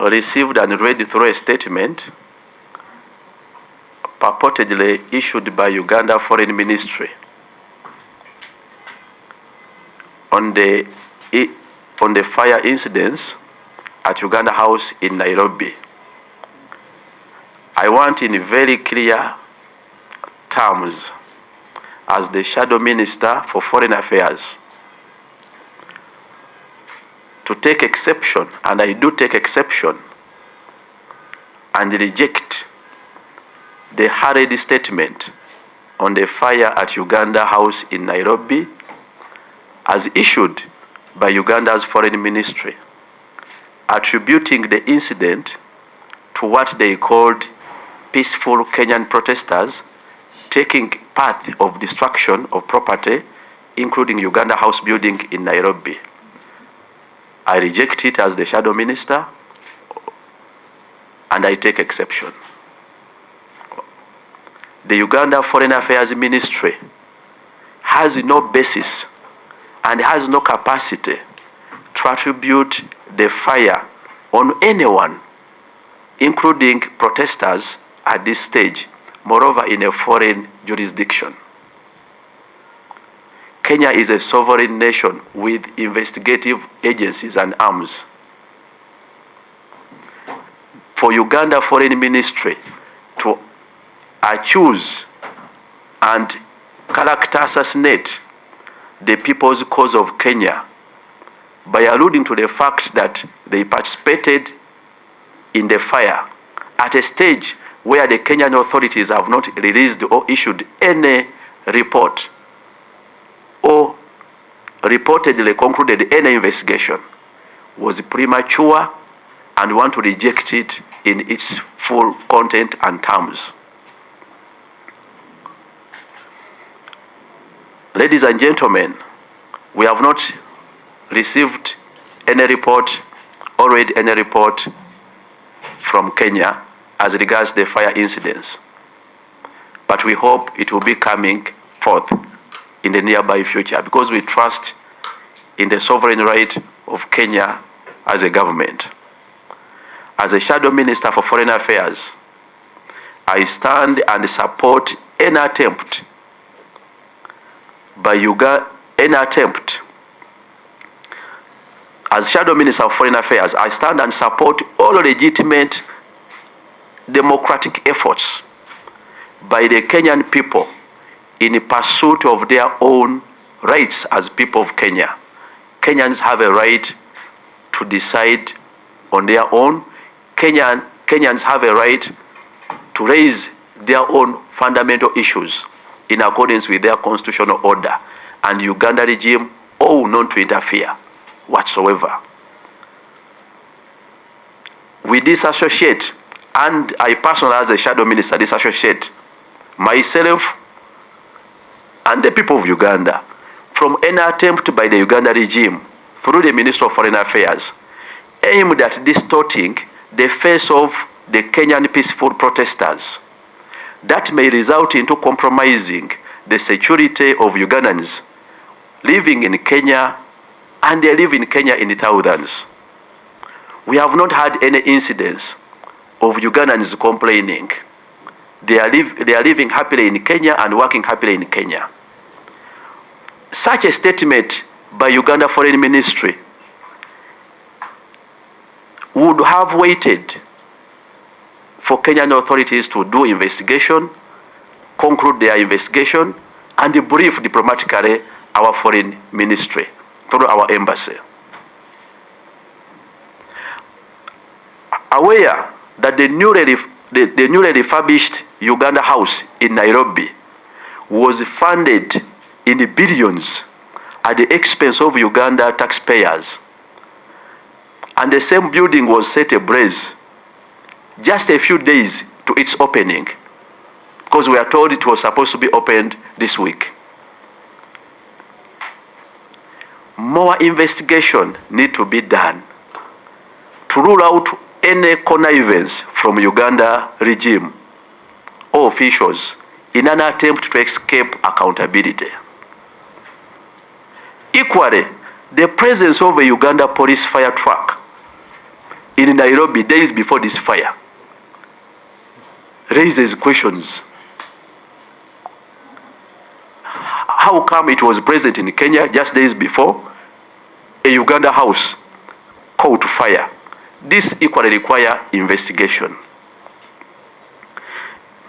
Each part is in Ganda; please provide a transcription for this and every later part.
received and read through a statement purportedly issued by Uganda Foreign Ministry on the fire incidents at Uganda House in Nairobi. I want in very clear terms, as the Shadow Minister for Foreign Affairs, to take exception, and I do take exception, and reject the hurried statement on the fire at Uganda House in Nairobi as issued by Uganda's Foreign Ministry, attributing the incident to what they called peaceful Kenyan protesters taking path of destruction of property, including Uganda House building in Nairobi. I reject it as the Shadow Minister, and I take exception. The Uganda Foreign Affairs Ministry has no basis and has no capacity to attribute the fire on anyone, including protesters at this stage, moreover in a foreign jurisdiction. Kenya is a sovereign nation with investigative agencies and arms. For Uganda Foreign Ministry to accuse and character assassinate the people's cause of Kenya by alluding to the fact that they participated in the fire at a stage where the Kenyan authorities have not released or issued any report or reportedly concluded any investigation, was premature, and want to reject it in its full content and terms. Ladies and gentlemen, we have not received any report or read any report from Kenya as regards the fire incidents, but we hope it will be coming forth in the nearby future, because we trust in the sovereign right of Kenya as a government. As a Shadow Minister for Foreign Affairs, I stand and support any attempt by as Shadow Minister of Foreign Affairs, I stand and support all legitimate democratic efforts by the Kenyan people in pursuit of their own rights as people of Kenya. Kenyans have a right to decide on their own. Kenyans have a right to raise their own fundamental issues in accordance with their constitutional order, and Uganda regime owe not to interfere whatsoever. We disassociate, and I personally as a Shadow Minister disassociate myself and the people of Uganda from any attempt by the Uganda regime through the Minister of Foreign Affairs aimed at distorting the face of the Kenyan peaceful protesters that may result into compromising the security of Ugandans living in Kenya, and they live in Kenya in thousands. We have not had any incidents of Ugandans complaining. They are living happily in Kenya and working happily in Kenya. Such a statement by Uganda Foreign Ministry would have waited for Kenyan authorities to do investigation, conclude their investigation, and brief diplomatically our foreign ministry through our embassy. Aware that the newly refurbished Uganda House in Nairobi was funded in the billions at the expense of Uganda taxpayers, and the same building was set ablaze just a few days to its opening, because we are told it was supposed to be opened this week. More investigation need to be done to rule out any connivance from Uganda regime or officials in an attempt to escape accountability. Equally, the presence of a Uganda police fire truck in Nairobi days before this fire raises questions. How come it was present in Kenya just days before a Uganda house caught fire? This equally requires investigation.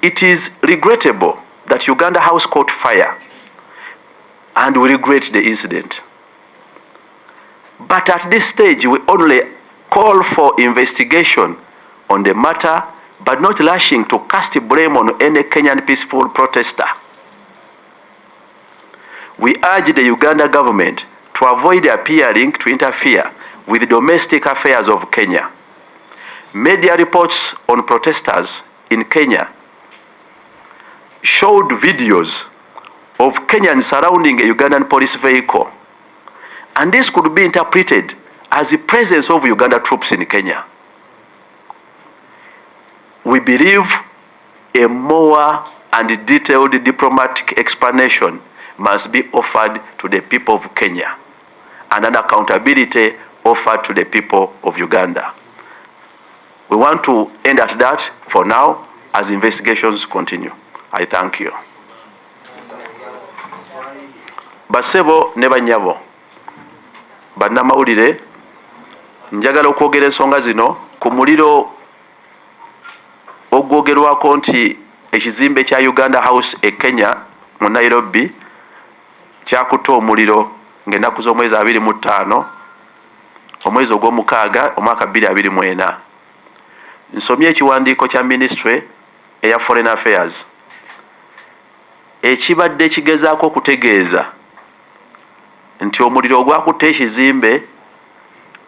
It is regrettable that Uganda house caught fire, and we regret the incident. But at this stage, we only call for investigation on the matter, but not rushing to cast blame on any Kenyan peaceful protester. We urge the Uganda government to avoid appearing to interfere with the domestic affairs of Kenya. Media reports on protesters in Kenya showed videos of Kenyans surrounding a Ugandan police vehicle, and this could be interpreted as the presence of Uganda troops in Kenya. We believe a more and detailed diplomatic explanation must be offered to the people of Kenya, and an accountability offered to the people of Uganda. We want to end at that for now as investigations continue. I thank you. Basebo ne banyabo bannamawulire, njagala okwogera ensonga zino ku muliro ogwogerwako nti ekizimbe kya Uganda House e Kenya mu Nairobi kyakutte omuliro ng'ennaku z'omwezi 25 omwezi ogw'omukaaga omwaka 2024. Nsomye ekiwandiiko kya Ministry eya Foreign Affairs ekibadde kigezaako okutegeeza nti omuliro ogwakutte ekizimbe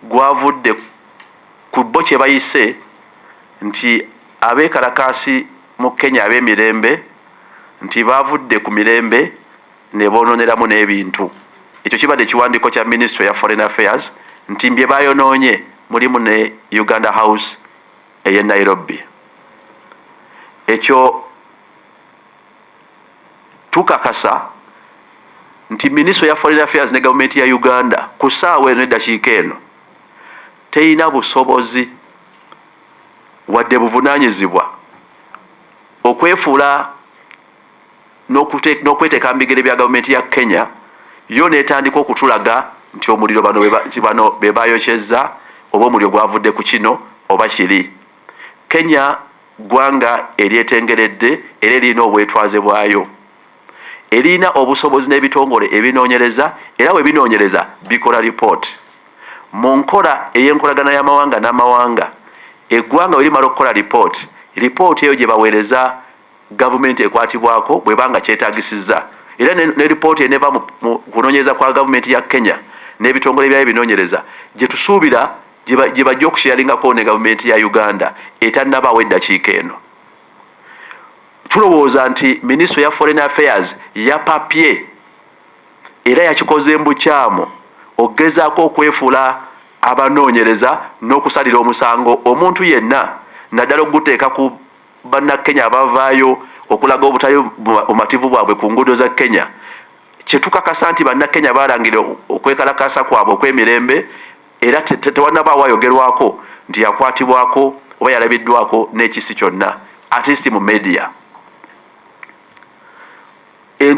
gwavudde ku bo kye bayise nti abeekalakaasi mu Kenya ab'emirembe nti bavudde ku mirembe ne boononeramu n'ebintu. Ekyo kibadde ekiwandiiko kya Ministry ya Foreign Affairs nti bye bayonoonye mulimu ne Uganda House ey'e Nairobi. Ekyo tukakasa nti Ministry ya Foreign Affairs ne Government ya Uganda ku ssaawa eno eddakiika eno teyina busobozi wadde buvunaanyizibwa okwefuula n'okweteeka mbigere bya gavumenti ya Kenya yo neetandika okutulaga nti omuliro bano be bayokyezza oba omuliro gwavudde ku kino oba kiri. Kenya ggwanga eryetengeredde era erina obwetwaze bwayo, erina obusobozi n'ebitongole ebinoonyereza, era we binoonyereza bikola report. Mu nkola ey'enkolagana y'amawanga n'amawanga, eggwanga we limala okukola report eyo gye baweereza gavumenti ekwatibwako bwebanga kyetaagisizza, era ne report eneva mu kunoonyereza kwa gavumenti ya Kenya n'ebitongole byayo binoonyereza gye tusuubira gye bajja okushyalingako ne gavumenti ya Uganda etannabaawo eddakiika eno. Tulowooza nti Ministry ya Foreign Affairs yapapye era yakikoze mbukyamu okugezaako okwefuula abanoonyereza n'okusalira omusango omuntu yenna naddala okuguteeka ku bannakenya abavaayo okulaga obutali bumativu bwabwe ku nguudo za Kenya. Kye tukakasa nti bannakenya baalangira okwekalakasa kwabwe okw'emirembe era tewannabaawo ayogerwako nti yakwatibwako oba yalabiddwako n'ekisi kyonna, at least mu media.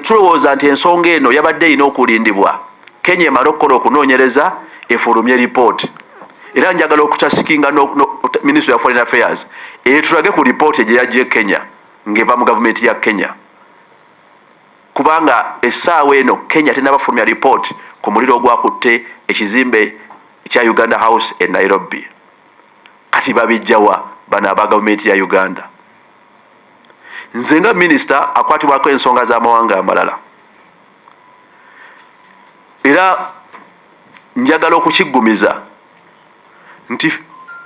Tulowooza nti ensonga eno yabadde erina okulindibwa Kenya emala okukola okunoonyereza efulumye report, era njagala okutasikinga Ministry ya Foreign Affairs etulage ku report gye yajja Kenya ng'eva mu gavumenti ya Kenya, kubanga essaawa eno Kenya tennabafulumya report ku muliro ogwakutte ekizimbe kya Uganda House e Nairobi. Kati babijjawa bano aba gavumenti ya Uganda. Nze nga Minister akwatibwako ensonga z'amawanga amalala, era njagala okukiggumiza nti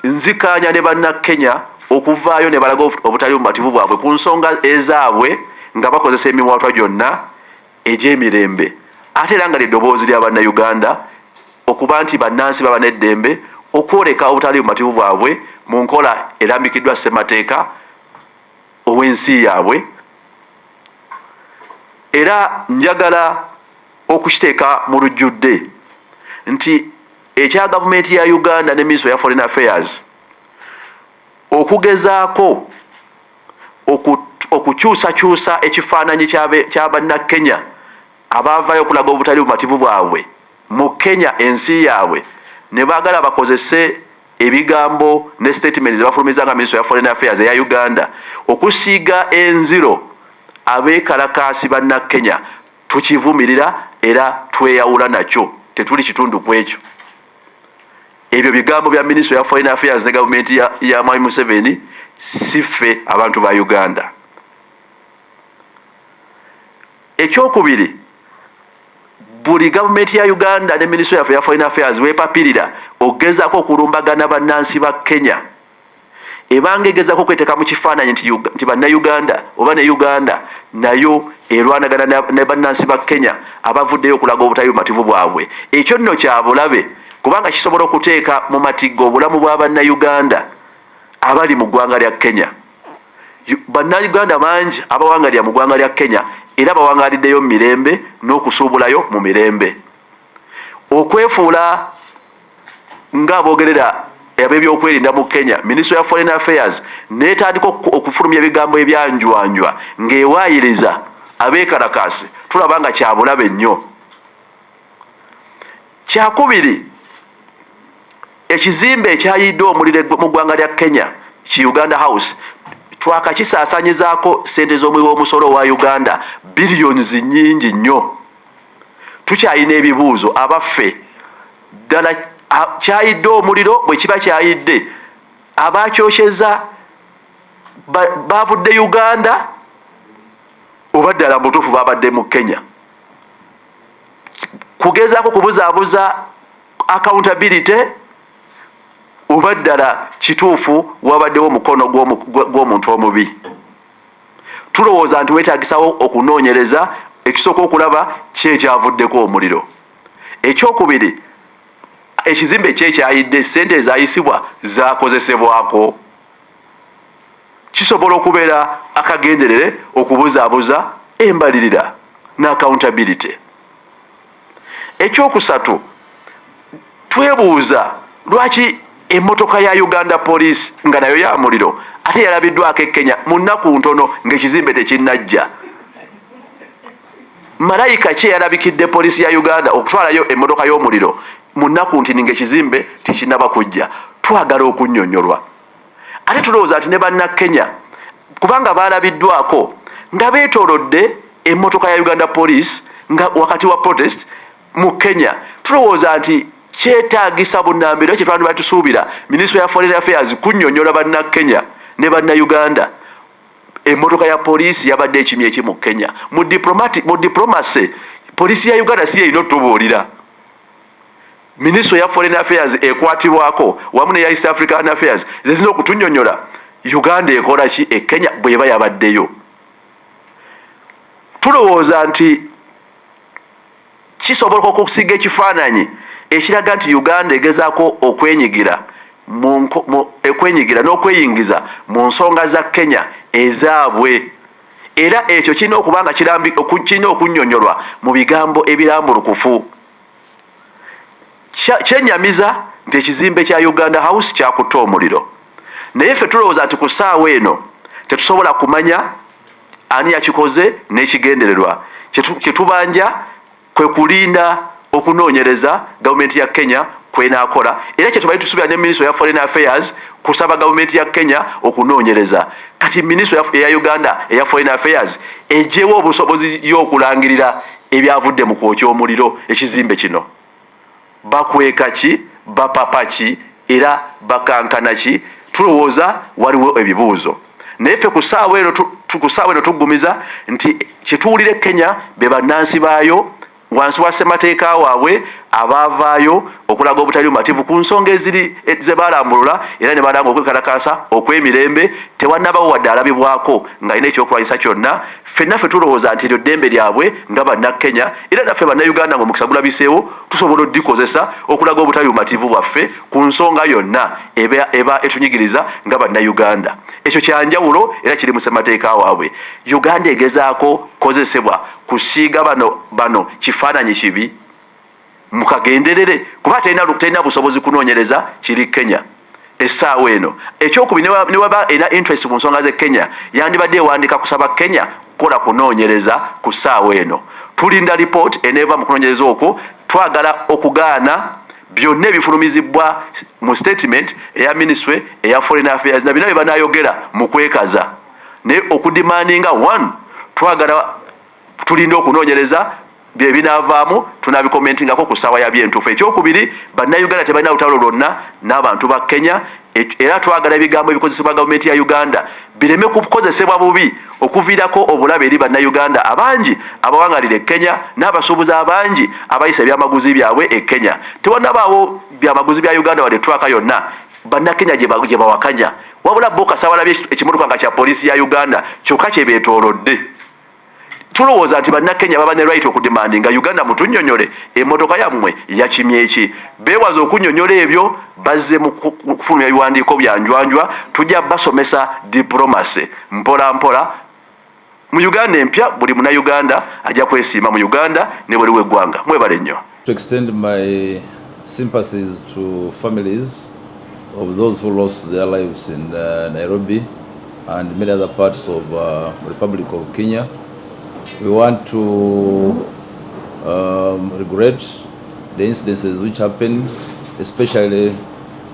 nzikaanya ne bannakenya okuvaayo ne balaga obutali bumativu bwabwe ku nsonga ezaabwe nga bakozesa emimwatwa gyonna egy'emirembe, ate era nga ly'eddoboozi lya bannayuganda okuba nti bannansi baba n'eddembe okwoleka obutali bumativu bwabwe mu nkola erambikiddwa ssemateeka ow'ensi yaabwe. Era njagala okukiteeka mu lujjudde nti ekya gavumenti ya Uganda ne Ministry ya Foreign Affairs okugezaako okukyusakyusa ekifaananyi ky'Abannakenya abaavayo okulaga obutali bumativu bwabwe mu Kenya ensi yaabwe, ne baagala bakozese ebigambo ne statement ze bafulumiza nga Ministry of Foreign Affairs eya Uganda okusiiga enziro abeekalakaasi Bannakenya. Tukivumirira era tweyawula nakyo, tetuli kitundu ku ekyo. Ebyo bigambo bya Ministry of Foreign Affairs ne gavumenti ya Mwai Museveni, si ffe abantu ba Uganda. Ekyokubiri, buli gavumenti ya Uganda ne Ministry of Foreign Affairs wepapirira ogezaako okulumbagana bannansi ba Kenya, ebanga egezaako okweteeka mu kifaananyi nti bannayuganda oba ne Uganda nayo erwanagana ne bannansi ba Kenya abavuddeyo okulaga obutali bumativu bwabwe, ekyo nno kya bulabe, kubanga kisobola okuteeka mu matiggo obulamu bwa bannayuganda abali mu ggwanga lya Kenya. Bannayuganda mangi abawangalira mu ggwanga lya Kenya era bawangaliddeyo mu mirembe n'okusuubulayo mu mirembe. Okwefuula ng'aboogerera ab'ebyokwerinda mu Kenya, Ministry of Foreign Affairs neetandika okufulumya ebigambo ebyanjwanjwa ng'ewaayiriza abeekalakaasi, tulaba nga kya bulabe nnyo. Kyakubiri, ekizimbe ekyayidde omuliro mu ggwanga lya Kenya, ki Uganda House, twakakisaasaanyizaako ssente z'omuwi w'omusolo wa Uganda billions nnyingi nnyo. Tukyalina ebibuuzo, abaffe ddala kyayidde omuliro bwe kiba kyayidde, abakyokyeza bavudde Uganda oba ddala mutuufu babadde mu Kenya? Kugezaako kubuzaabuza accountability oba ddala kituufu wabaddewo omukono gw'omuntu omubi? Tulowooza nti weetaagisawo okunoonyereza ekisooka okulaba kyekyavuddeko omuliro. Ekyokubiri, ekizimbe kyekyayidde, ssente ezayisibwa zakozesebwako? Kisobola okubeera akagenderere okubuzaabuza embalirira ne accountability. Ekyokusatu, twebuuza lwaki emmotoka ya Uganda Police nga nayo ya muliro ate yalabiddwako e Kenya mu nnaku ntono ng'ekizimbe tekinnajja. Malayika ki eyalabikidde poliisi ya Uganda okutwalayo emmotoka y'omuliro mu nnaku ntini ng'ekizimbe tekinnaba kujja? Twagala okunnyonnyolwa. Ate tulowooza nti ne Bannakenya kubanga baalabiddwako nga beetoolodde emmotoka ya Uganda Police nga wakati wa protest mu Kenya, tulowooza nti kyetaagisa bunnambiro kye twandibadde tusuubira Ministry of Foreign Affairs kunnyonnyola Bannakenya ne Bannayuganda. Emmotoka ya poliisi yabadde ekimye eki mu Kenya. Mu diplomacy, poliisi ya Uganda si erina otubuulira. Ministry of Foreign Affairs ekwatibwako wamu ne East African Affairs zezina okutunnyonnyola Uganda ekola ki e Kenya bw'eba yabaddeyo. Tulowooza nti kisobola okusiga ekifaananyi ekiraga nti Uganda egezaako okwenyigira n'okweyingiza mu nsonga za Kenya ezaabwe, era ekyo kirina okuba nga kirina okunnyonnyolwa mu bigambo ebirambulukufu. Kyenyamiza nti ekizimbe kya Uganda House kyakutta omuliro, naye ffe tulowooza nti ku ssaawa eno tetusobola kumanya ani yakikoze n'ekigendererwa. Kyetubanja kwe kulinda okunoonyereza gavumenti ya Kenya kwenaakola, era kyetubali tusuubira ne Ministry of Foreign Affairs kusaba gavumenti ya Kenya okunoonyereza. Kati Ministry ya Uganda eya Foreign Affairs ejeewo obusobozi y'okulangirira ebyavudde mu kwokya omuliro ekizimbe kino. Bakweka ki, bapapa ki, era bakankana ki? Tulowooza waliwo ebibuuzo. Naye ffe ku ssaawa eno tuggumiza nti kyetuwulira Kenya be bannansi baayo wansi wa ssemateeka waabwe abaavaayo okulaga obutali bumativu ku nsonga ze baalambulula era ne balanga okwekalakaasa okw'emirembe, tewannabawo wadde alabibwako ng'alina ekyokulwanyisa kyonna. Ffenna ffe tulowooza nti eryo ddembe lyabwe nga Bannakenya, era naffe Bannayuganda ng'omukisa gulabiseewo tusobola oddikozesa okulaga obutali bumativu bwaffe ku nsonga yonna eba etunyigiriza nga Bannayuganda. Ekyo kyanjawulo era kiri mu ssemateeka waabwe. Uganda egezaako kozesebwa kusiiga bano kifaananyi kibi mukagenderere kuba terina busobozi kunoonyereza kiri Kenya. essaawa eno. Ekyokubiri ne waba ena interest mu nsonga ze Kenya yandibadde ewandiika kusaba Kenya kukola kunoonyereza ku ssaawa eno. Tulinda report eneeva mu kunoonyereza okwo, twagala okugaana byonna ebifulumizibwa mu statement eya ministry eya foreign affairs na bino bye banayogera mu kwekaza ne okudimandinga one twagala tulinda okunoonyereza bye binaavaamu tunabikomentingako ku ssaawa ya byentuufu. Ekyokubiri bannayuganda tebalina lutalo lwonna n'abantu ba Kenya, era twagala ebigambo ebikozesebwa gavumenti ya Uganda bireme kukozesebwa bubi okuviirako obulabe eri bannayuganda abangi abawangalira e Kenya n'abasuubuzi abangi abayisa ebyamaguzi byabwe e Kenya. Tewannabaawo byamaguzi bya Uganda wadde twaka yonna bannakenya gye bawakanya, wabula bo kasawalabye ekimotoka nga kya poliisi ya Uganda kyokka kye beetoolodde. Tulowooza nti bannakenya baba ne right okudemandinga Uganda mutunnyonnyole emmotoka yammwe yakimye eki. Beewaza okunnyonnyola ebyo bazze mu kufulumya ebiwandiiko bya njwanjwa, tujja basomesa diplomacy mpola mpola. Mu Uganda empya buli munnayuganda ajja kwesiima mu Uganda ne buli w'eggwanga. Mwebale nnyo. To extend my sympathies to families of those who lost their lives in Nairobi and many other parts of the Republic of Kenya. We want to regret the incidences which happened, especially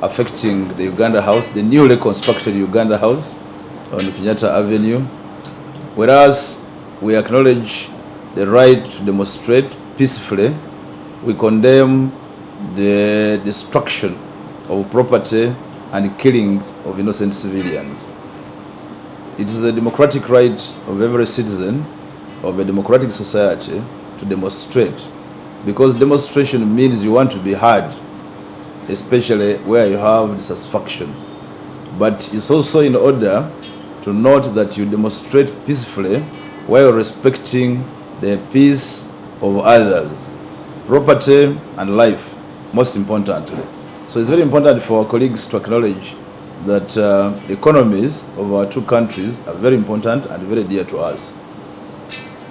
affecting the Uganda House, the newly constructed Uganda House on Kenyatta Avenue. Whereas we acknowledge the right to demonstrate peacefully, we condemn the destruction of property and killing of innocent civilians. It is a democratic right of every citizen of a democratic society to demonstrate, because demonstration means you want to be heard, especially where you have dissatisfaction. But it's also in order to note that you demonstrate peacefully while respecting the peace of others, property and life, most importantly. So it's very important for our colleagues to acknowledge that the economies of our two countries are very important and very dear to us.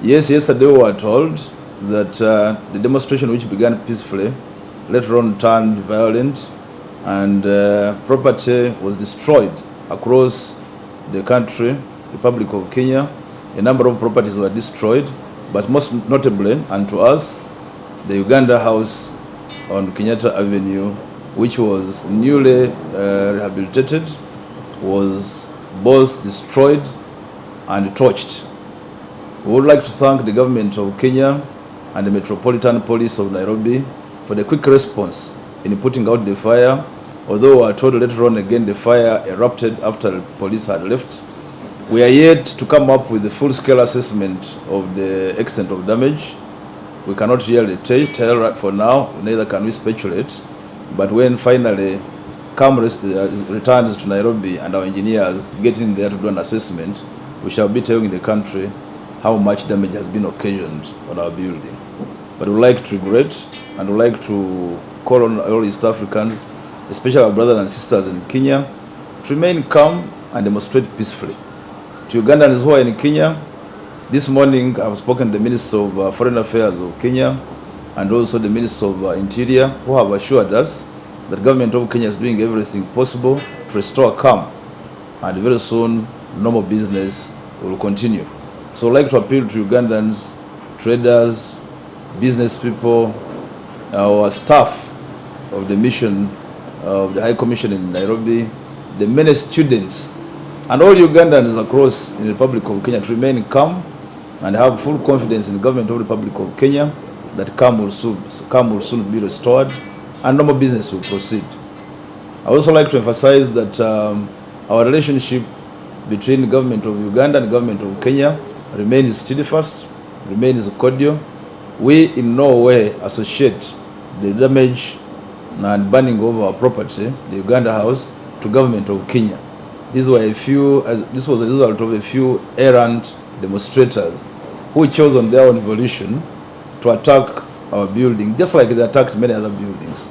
Yes, yesterday we were told that the demonstration which began peacefully later on turned violent and property was destroyed across the country, Republic of Kenya. A number of properties were destroyed, but most notably, and to us, the Uganda House on Kenyatta Avenue, which was newly rehabilitated, was both destroyed and torched. We would like to thank the government of Kenya and the Metropolitan Police of Nairobi for the quick response in putting out the fire. Although we are told later on again the fire erupted after the police had left. We are yet to come up with the full-scale assessment of the extent of damage. We cannot really tell right for now, neither can we speculate. But when finally CAM returns to Nairobi and our engineers get in there to do an assessment, we shall be telling the country how much damage has been occasioned on our building. But we would like to regret and we would like to call on all East Africans, especially our brothers and sisters in Kenya, to remain calm and demonstrate peacefully. To Ugandans who are in Kenya, this morning I have spoken to the Minister of Foreign Affairs of Kenya and also the Minister of Interior, who have assured us that the government of Kenya is doing everything possible to restore calm, and very soon normal business will continue. So I'd like to appeal to Ugandans, traders, business people, our staff of the mission of the High Commission in Nairobi, the many students, and all Ugandans across the Republic of Kenya to remain calm and have full confidence in the government of the Republic of Kenya that calm will soon be restored and normal business will proceed. I would also like to emphasize that our relationship between the government of Uganda and the government of Kenya remains steadfast, remains cordial. We in no way associate the damage and burning of our property, the Uganda House, to government of Kenya. This was a result of a few errant demonstrators who chose on their own volition to attack our building, just like they attacked many other buildings.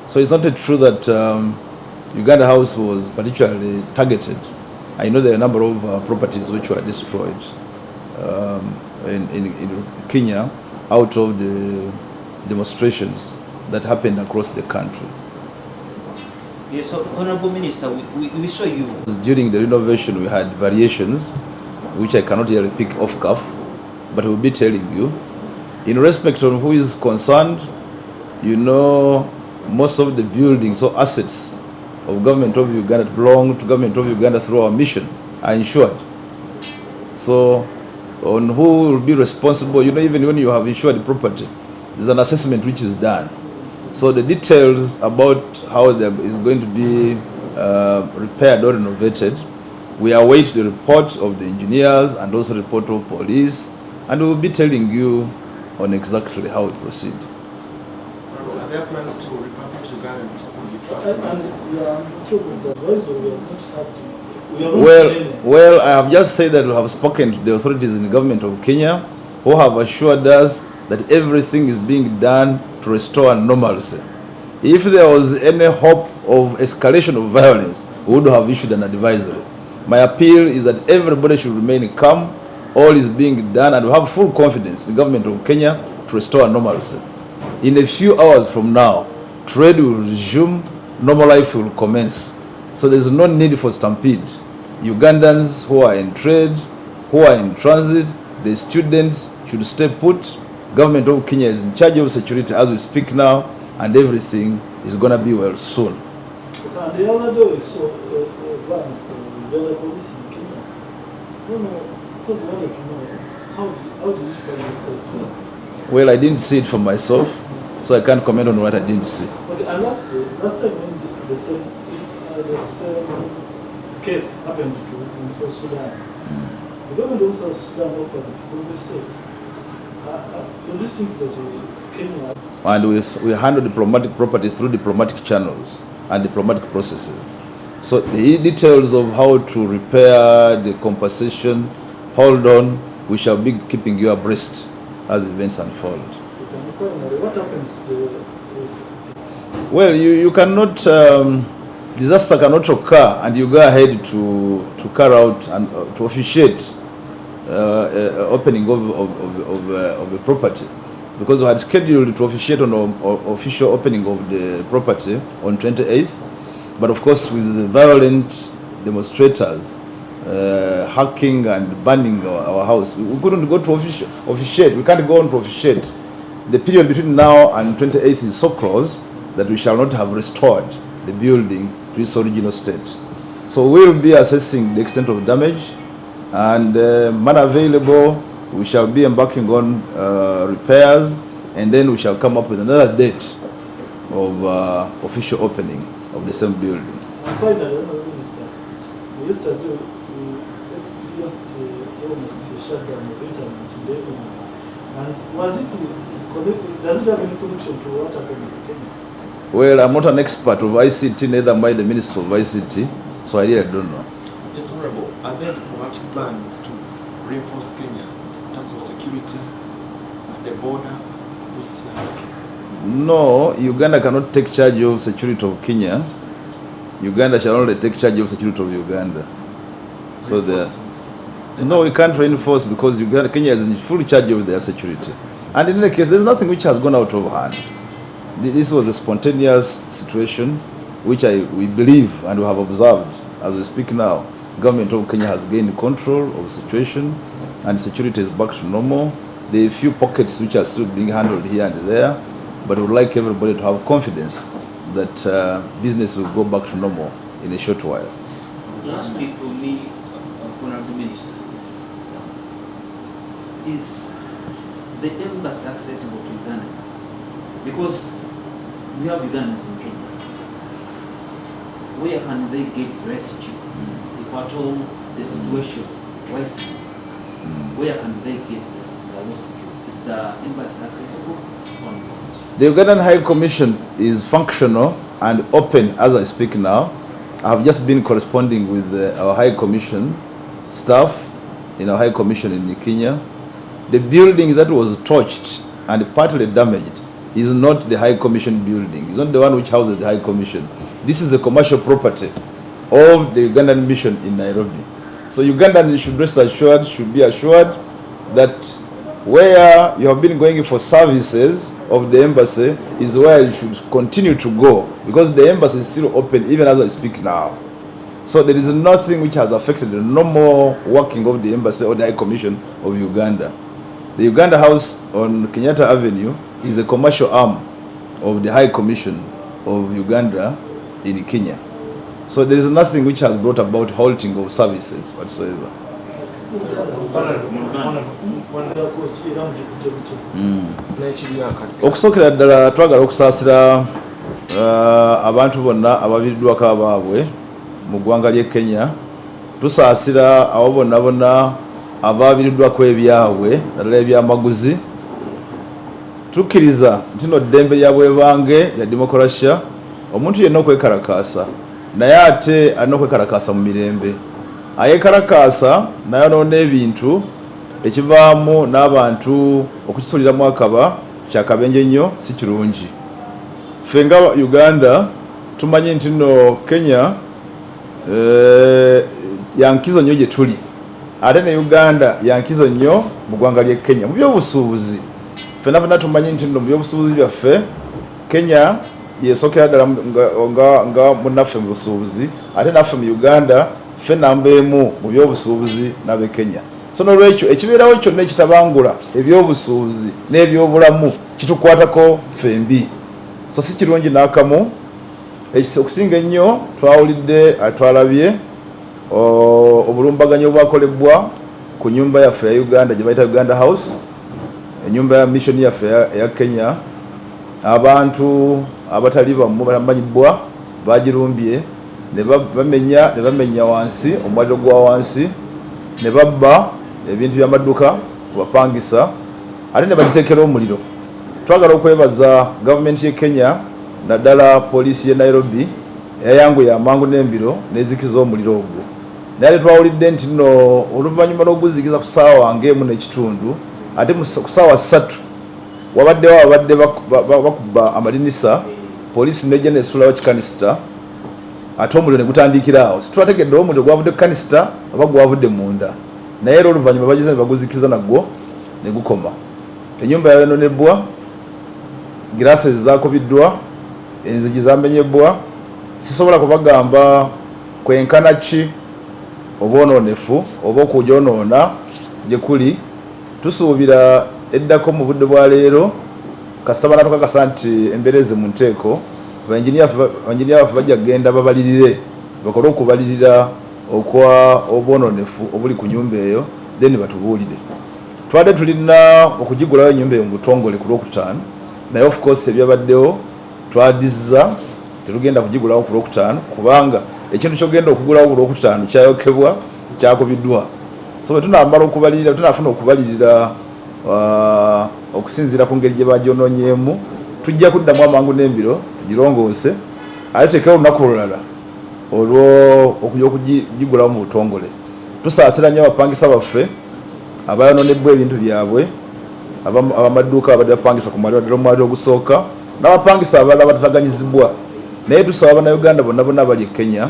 So it's not true that Uganda House was particularly targeted. I know there are a number of properties which were destroyed in Kenya out of the demonstrations that happened across the country. Yes, so Honorable Minister, we saw you. During the renovation, we had variations, which I cannot really pick off cuff, but we'll be telling you. In respect of who is concerned, you know, most of the buildings or assets of government of Uganda belong to government of Uganda through our mission are insured. So on who will be responsible, you know, even when you have insured property, there's an assessment which is done. So the details about how there is going to be repaired or renovated, we await the report of the engineers and also the report of police, and we will be telling you on exactly how it proceeds. Are there plans to repatriate Ugandans who will be trapped? Well, I have just said that we have spoken to the authorities in the government of Kenya, who have assured us that everything is being done to restore normalcy. If there was any hope of escalation of violence, we would have issued an advisory. My appeal is that everybody should remain calm. All is being done, and we have full confidence in the government of Kenya to restore normalcy. In a few hours from now, trade will resume, normal life will commence. So there's no need for stampede. Ugandans who are in trade, who are in transit, the students should stay put. Government of Kenya is in charge of security as we speak now, and everything is going to be well soon. And the other day we saw vans from the police in Kenya. Because we wanted to know, how did you find yourself? Well, I didn't see it for myself, so I can't comment on what I didn't see. Okay, and last time when the same case happened in South Sudan, the government of South Sudan offered to compensate. Do you think that Kenya... And we handle diplomatic property through diplomatic channels and diplomatic processes. So the details of how to repair the compensation, hold on, we shall be keeping you abreast as events unfold. What happens to the... Well, you cannot, disaster cannot occur and you go ahead to carry out and to officiate opening of a property, because we had scheduled to officiate on official opening of the property on 28th, but of course with the violent demonstrators hacking and burning our house, we couldn't go to officiate. We can't go on to officiate. The period between now and 28th is so close that we shall not have restored the building to its original state. So we will be assessing the extent of damage, and man available, we shall be embarking on repairs, and then we shall come up with another date of official opening of the same building. And finally, Minister, yesterday we experienced almost a shutdown of internet today, and was it connected? Does it have any connection to what happened in Kenya? Well, I'm not an expert of ICT, neither am I the Minister of ICT, so I really don't know. Yes, Honorable. Are there diplomatic plans to reinforce Kenya in terms of security at the border? No, Uganda cannot take charge of security of Kenya. Uganda shall only take charge of security of Uganda. So no, we can't reinforce because Kenya is in full charge of their security. And in any case, there's nothing which has gone out of hand. This was a spontaneous situation which we believe and we have observed as we speak now. Government of Kenya has gained control of the situation and security is back to normal. There are a few pockets which are still being handled here and there, but we would like everybody to have confidence that business will go back to normal in a short while. Lastly, for me, Honorable Minister, is the embassy accessible to Ugandans? Because we have Ugandans in Kenya. Where can they get rescue if at all the situation worsens? Where can they get the rescue? Is the embassy accessible or not? The Ugandan High Commission is functional and open as I speak now. I have just been corresponding with our High Commission staff in our High Commission in Kenya. The building that was torched and partly damaged is not the High Commission building. It's not the one which houses the High Commission. This is the commercial property of the Ugandan mission in Nairobi. So Ugandans should rest assured, should be assured that where you have been going for services of the embassy is where you should continue to go, because the embassy is still open even as I speak now. So there is nothing which has affected the normal working of the embassy or the High Commission of Uganda. The Uganda House on Kenyatta Avenue is a commercial arm of the High Commission of Uganda in Kenya. So there is nothing which has brought about halting of services whatsoever. Okusokera ddala twagala okusaasira abantu bonna abaviiriddwako abaabwe mu ggwanga ly'e Kenya. Tusaasira abo bonna bonna abaviiriddwako ebyabwe naddala ebyamaguzi. Tukkiriza nti no ddembe lya bwebange ya demokolasiya, omuntu yenna okwekalakaasa, naye ate alina okwekalakaasa mu mirembe. Ayekalakaasa nayonoona ebintu ekivaamu n'abantu okukisuliramu akaba kyakabenje nnyo, si kirungi. Ffe nga Uganda tumanyi nti nno Kenya yankizo nnyo gye tuli, ate ne Uganda yankizo nnyo mu ggwanga ly'e Kenya mu by'obusuubuzi. Ffenna ffenna tumanyi nti nno mu by'obusuubuzi byaffe Kenya yeesokera ddala nga munnaffe mu busuubuzi, ate naffe mu Uganda ffe namba emu mu by'obusuubuzi n'ab'e Kenya. So n'olwekyo ekibeerawo kyonna ekitabangula eby'obusuubuzi n'ebyobulamu kitukwatako ffembi. So si kirungi n'akamu. Okusinga ennyo twawulidde twalabye obulumbaganyo obwakolebwa ku nyumba yaffe ya Uganda gye bayita Uganda House, ennyumba ya mission yaffe eya Kenya. Abantu abatali bamu balamanyibwa bagirumbye ne bamenya wansi omwaliro gwa wansi, ne babba ebintu by'amaduka kubapangisa, ate ne bagiteekera omuliro. Twagala okwebaza gavumenti y'e Kenya naddala poliisi y'e Nairobi eyayanguya amangu n'embiro n'ezikiza omuliro ogwo. Naye twawulidde nti nno oluvannyuma lw'oguzikiza ku ssaawa ng'emu n'ekitundu, ate ku ssaawa 3 wabaddewo abadde bakubba amadinisa, poliisi nejja nesulawo kikanisita, ate omuliro ne gutandikira awo. Situbategedde omuliro gwavudde ku kanisita oba gwavudde munda, naye era oluvannyuma bagize ne baguzikiza nagwo ne gukoma. Ennyumba yayonoonebwa, giraasi zaakubiddwa, enzigi zamenyebwa. Sisobola kubagamba kwenkana ki obwonoonefu oba okugyonoona gye kuli. Tusuubira eddako mu budde bwa leero kasaba natukakasa nti embeereze mu nteeko, abanjiniya baffe bajja kugenda babalirire, bakole okubalirira okwa obwonoonefu obuli ku nyumba eyo, then batubuulire. Twadde tulina okugigulawo ennyumba eyo mu butongole ku Lwokutaano, naye of course ebyabaddewo twadizza, tetugenda kugigulawo ku Lwokutaano kubanga ekintu kyogenda okugulawo ku Lwokutaano kyayokebwa, kyakubiddwa. So bwe tunamala okubalirira, tunafuna okubalirira okusinziira ku ngeri gye bagyonoonyeemu, tujja kuddamu amangu n'embiro tugirongoose, ate tekewo olunaku lulala okugigulawo mu butongole. Tusaasira nnyo abapangisa baffe abayonoonebwa ebintu byabwe, abamaduuka abadde bapangisa ku mwaliro ogusooka, n'abapangisa abalala batataganyizibwa. Naye tusaba Bannayuganda bonna bonna abali e Kenya,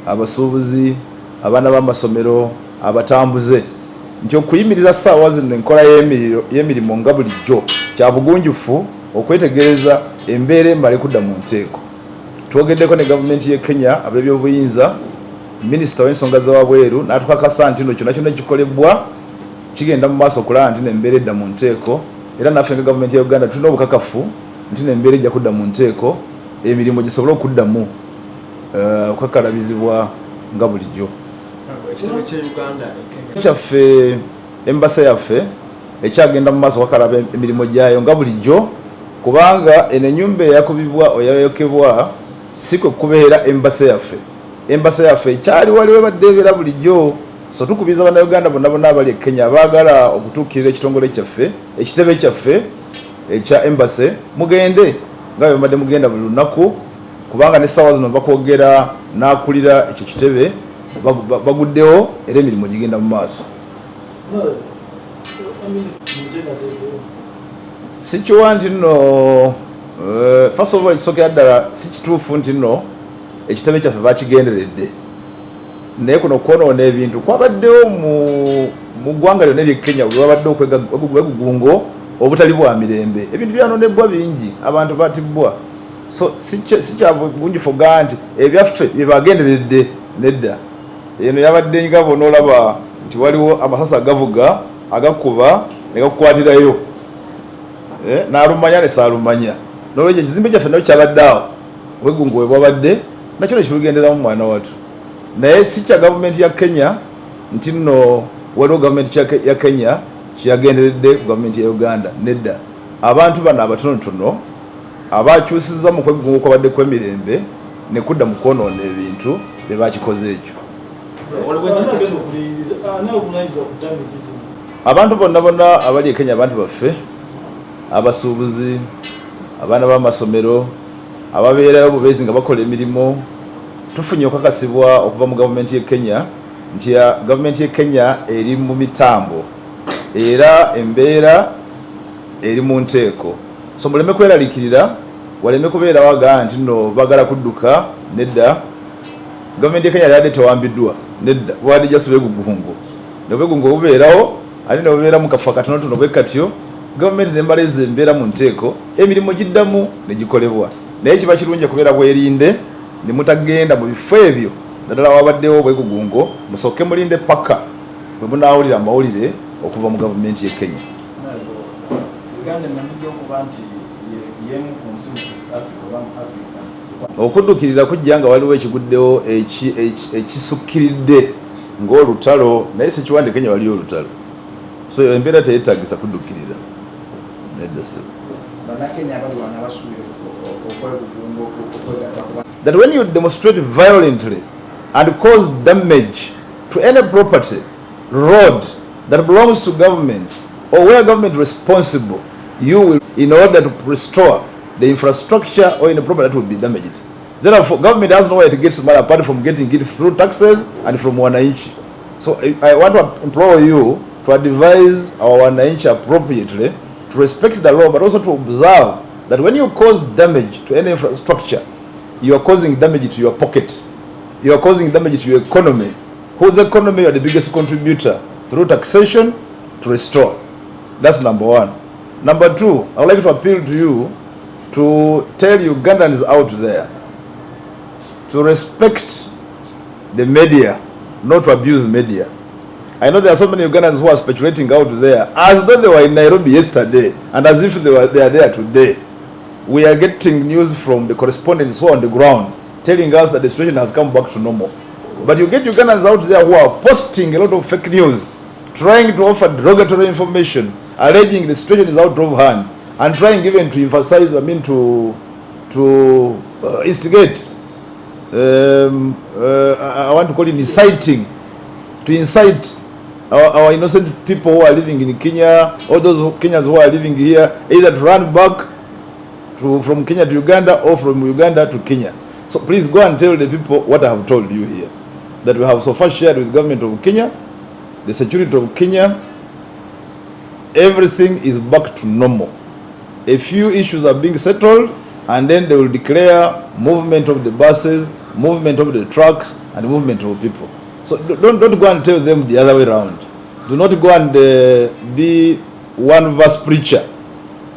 abasuubuzi, abaana b'amasomero, abatambuze, nti okuyimiriza ssaawa zino enkola y'emirimu nga bulijjo kya bugunjufu okwetegereza embeera emale kudda mu nteeko. Twogeddeko ne gavumenti y'e Kenya ab'ebyobuyinza, minisita w'ensonga z'ewabweru n'atukakasa nti no kyonna kyonna kikolebwa kigenda mu maaso okulaba nti n'embeera edda mu nteeko, era naffe nga gavumenti ya Uganda tulina obukakafu nti n'embeera ejja kudda mu nteeko, emirimu gisobole okuddamu okukakalabizibwa nga bulijjo. Ekitebe kya Uganda kyaffe embasa yaffe ekyagenda mu maaso okakalaba emirimu gyayo nga bulijjo, kubanga eno ennyumba eyakubibwa oyayokebwa si kwe kubeera embasa yaffe. Embasa yaffe ekyali waliwo ebadde ebeera bulijjo. So tukubiza Bannayuganda bonna bonna abali e Kenya abaagala okutuukirira ekitongole kyaffe, ekitebe kyaffe ekya embase, mugende nga bwe mbadde mugenda buli lunaku, kubanga n'essaawa zino bakwogera n'akulira ekyo kitebe baguddewo era emirimu gigenda mu maaso. Sikiwa nti nno first of all ekisookera ddala si kituufu nti nno ekitebe kyaffe bakigenderedde. naye kuno kwonoona ebintu kwabaddewo mu ggwanga lyonna ery'e Kenya wabaddewo okwegugungo obutali bwa mirembe, ebintu byanoonebwa bingi, abantu batibbwa. So si kya bunjufu gaa nti ebyaffe byebagenderedde, nedda. Eno yabadde nga bonoolaba nti waliwo amasasi agavuga agakuba ne gakukwatirayo, n'alumanya ne saalumanya. N'olwekyo ekizimbe kyaffe nakyo kyabadde awo obwegungo bwe bwabadde nakyo nekirugenderamu mwana watu. Naye si kya gavumenti ya Kenya nti nno waliwo gavumenti ya Kenya kyagenderedde gavumenti ya Uganda, nedda. Abantu bano abatonotono abakyusizza mu kwegungo kwabadde kw'emirembe ne kudda mu kwonoona ebintu bye bakikoze ekyo. Abantu bonna abali e Kenya abantu baffe, abasuubuzi, abaana b'amasomero, ababeerayo bubeezi nga bakola emirimu, tufunye okukakasibwa okuva mu gavumenti y'e Kenya nti gavumenti y'e Kenya eri mu mitambo era embeera eri mu nteeko. So muleme kweraliikirira, waleme kubeerawo agaa nti nno bagala kudduka, nedda. Gavumenti y'e Kenya yadde tewambiddwa, nedda, bwadde just begugungo. N'obugungo bubeerawo, ate ne bubeera mu kafa katonotono bwe katyo, gavumenti nemaliriza embeera mu nteeko, emirimu giddamu ne gikolebwa. Naye kiba kirungi kubeera bwerinde, ne mutagenda mu bifo ebyo naddala wabaddewo obwegugungo, musooke mulinde paka bwe munaawulira amawulire okuva mu gavumenti y'e Kenya. Okuddukirira kujja nga waliwo ekiguddewo ekisukkiridde ng'olutalo, naye si kiwande Kenya waliyo olutalo. So embeera teyeetaagisa kuddukirira, nedda se. That when you demonstrate violently and cause damage to any property, road that belongs to government or where government is responsible, you will, in order to restore the infrastructure or any property that will be damaged. Therefore, government has no way to get money apart from getting it through taxes and from wananchi. So I want to implore you to advise our wananchi appropriately, to respect the law, but also to observe that when you cause damage to any infrastructure, you are causing damage to your pocket. You are causing damage to your economy. Whose economy you are the biggest contributor through taxation to restore. That's number one. Number two, I would like to appeal to you to tell Ugandans out there to respect the media, not to abuse media. I know there are so many Ugandans who are speculating out there as though they were in Nairobi yesterday and as if they are there today. We are getting news from the correspondents who are on the ground telling us that the situation has come back to normal. But you get Ugandans out there who are posting a lot of fake news, trying to offer derogatory information, alleging the situation is out of hand, and trying even to emphasize, to instigate, I want to call it inciting, to incite our innocent people who are living in Kenya, or those Kenyans who are living here, either to run back from Kenya to Uganda or from Uganda to Kenya. So please go and tell the people what I have told you here, that we have so far shared with the government of Kenya, the security of Kenya. Everything is back to normal. A few issues are being settled, and then they will declare movement of the buses, movement of the trucks, and movement of people. So don't go and tell them the other way around. Do not go and be one verse preacher.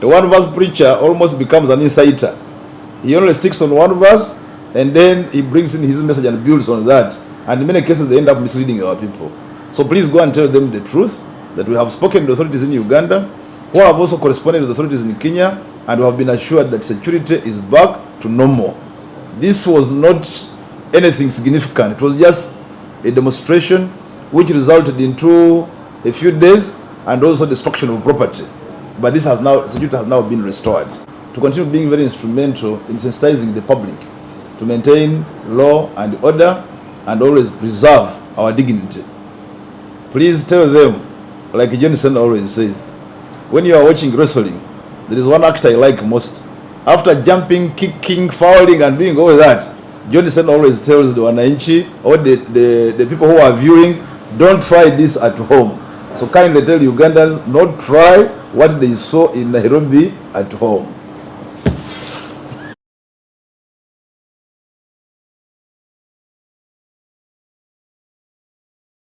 A one verse preacher almost becomes an inciter. He only sticks on one verse, and then he brings in his message and builds on that. And in many cases, they end up misleading our people. So please go and tell them the truth, that we have spoken to the authorities in Uganda, who have also corresponded with the authorities in Kenya, and who have been assured that security is back to normal. This was not anything significant. It was just a demonstration which resulted into a few days and also destruction of property. But this has now, security has now been restored. To continue being very instrumental in sensitizing the public to maintain law and order and always preserve our dignity. Please tell them, like Johnson always says, when you are watching wrestling, there is one act I like most. After jumping, kicking, fouling, and doing all that, Johnson always tells the wananchi or the people who are viewing, don't try this at home. So kindly tell Ugandans, not try what they saw in Nairobi at home.